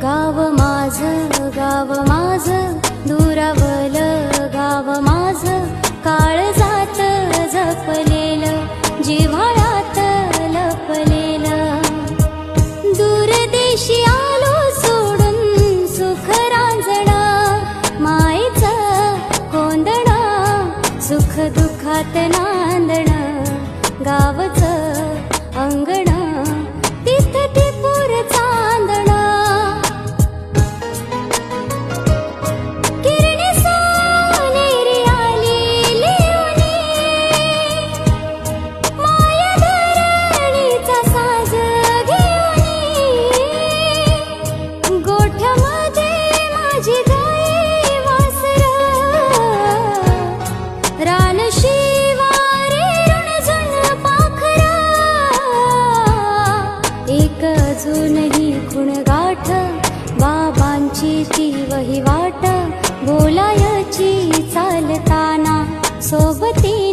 गाव माझं दुरावलं गाव माझं, काळजात जपलेलं जिव्हाळ्यात लपलेलं. दूरदेशी आलो सोडून सुख रांजणं, मायेचं कोंदणं सुख दुःखात नांदणं. गावचं अंगण तिथं टिपूर चांदणं, किरणी सोनेरी आलेली उनी, माया धरणीचा साज घेऊनी. गोठ्यामध्ये माझी गाई वासरं, रान शिवारी रुणझुण पाखरं. एक अजूनही खुणगाठ बाबांची ती वही वाट, बोलायची चालताना सोबती